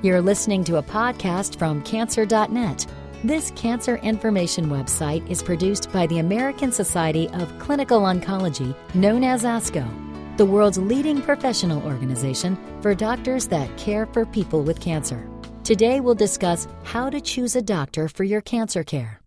You're listening to a podcast from Cancer.net. This cancer information website is produced by the American Society of Clinical Oncology, known as ASCO, the world's leading professional organization for doctors that care for people with cancer. Today we'll discuss how to choose a doctor for your cancer care.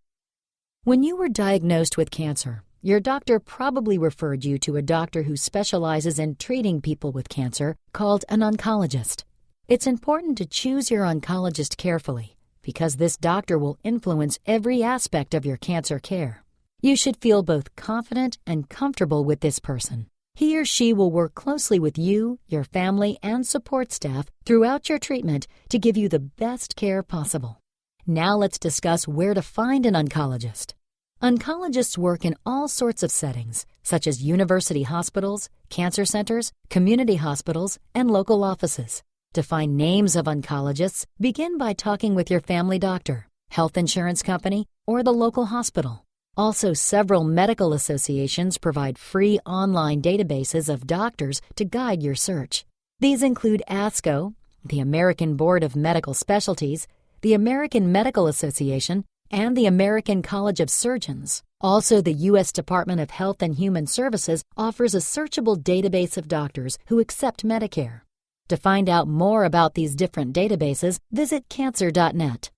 When you were diagnosed with cancer, your doctor probably referred you to a doctor who specializes in treating people with cancer, called an oncologist. It's important to choose your oncologist carefully because this doctor will influence every aspect of your cancer care. You should feel both confident and comfortable with this person. He or she will work closely with you, your family, and support staff throughout your treatment to give you the best care possible. Now let's discuss where to find an oncologist. Oncologists work in all sorts of settings, such as university hospitals, cancer centers, community hospitals, and local offices. To find names of oncologists, begin by talking with your family doctor, health insurance company, or the local hospital. Also, several medical associations provide free online databases of doctors to guide your search. These include ASCO, the American Board of Medical Specialties, the American Medical Association, and the American College of Surgeons. Also, the U.S. Department of Health and Human Services offers a searchable database of doctors who accept Medicare. To find out more about these different databases, visit Cancer.net.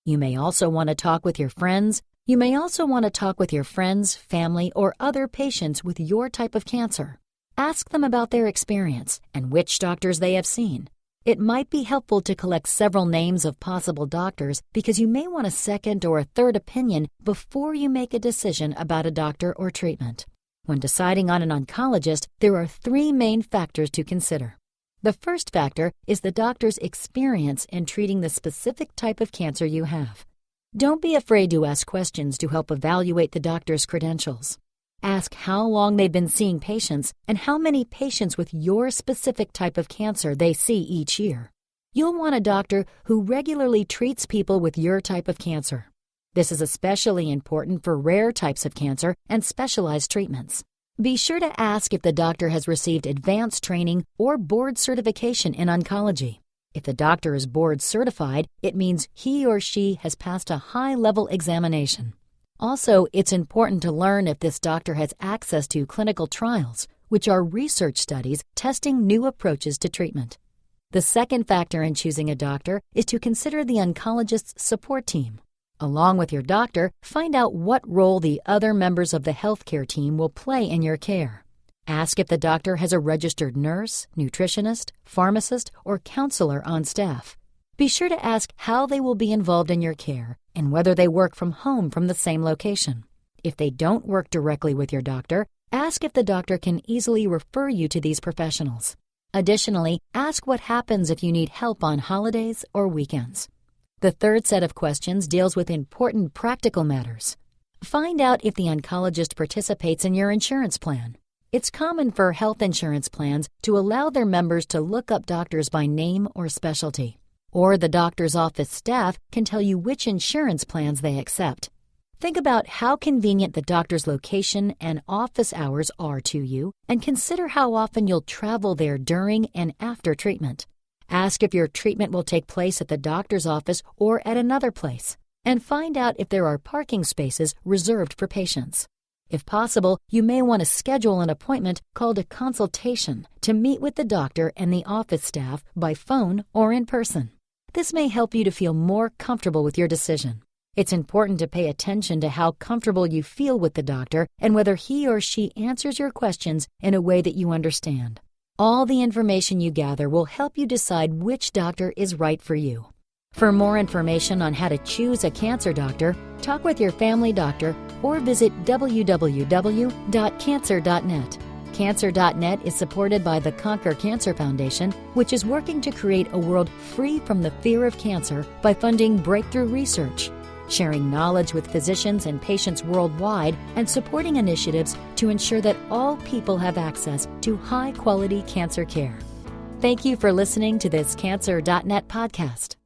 You may also want to talk with your friends. Family, or other patients with your type of cancer. Ask them about their experience and which doctors they have seen. It might be helpful to collect several names of possible doctors because you may want a second or a third opinion before you make a decision about a doctor or treatment. When deciding on an oncologist, there are three main factors to consider. The first factor is the doctor's experience in treating the specific type of cancer you have. Don't be afraid to ask questions to help evaluate the doctor's credentials. Ask how long they've been seeing patients and how many patients with your specific type of cancer they see each year. You'll want a doctor who regularly treats people with your type of cancer. This is especially important for rare types of cancer and specialized treatments. Be sure to ask if the doctor has received advanced training or board certification in oncology. If the doctor is board certified, it means he or she has passed a high-level examination. Also, it's important to learn if this doctor has access to clinical trials, which are research studies testing new approaches to treatment. The second factor in choosing a doctor is to consider the oncologist's support team. Along with your doctor, find out what role the other members of the healthcare team will play in your care. Ask if the doctor has a registered nurse, nutritionist, pharmacist, or counselor on staff. Be sure to ask how they will be involved in your care and whether they work from home from the same location. If they don't work directly with your doctor, ask if the doctor can easily refer you to these professionals. Additionally, ask what happens if you need help on holidays or weekends. The third set of questions deals with important practical matters. Find out if the oncologist participates in your insurance plan. It's common for health insurance plans to allow their members to look up doctors by name or specialty. Or the doctor's office staff can tell you which insurance plans they accept. Think about how convenient the doctor's location and office hours are to you, and consider how often you'll travel there during and after treatment. Ask if your treatment will take place at the doctor's office or at another place, and find out if there are parking spaces reserved for patients. If possible, you may want to schedule an appointment called a consultation to meet with the doctor and the office staff by phone or in person. This may help you to feel more comfortable with your decision. It's important to pay attention to how comfortable you feel with the doctor and whether he or she answers your questions in a way that you understand. All the information you gather will help you decide which doctor is right for you. For more information on how to choose a cancer doctor, talk with your family doctor or visit www.cancer.net. Cancer.net is supported by the Conquer Cancer Foundation, which is working to create a world free from the fear of cancer by funding breakthrough research, sharing knowledge with physicians and patients worldwide, and supporting initiatives to ensure that all people have access to high-quality cancer care. Thank you for listening to this Cancer.net podcast.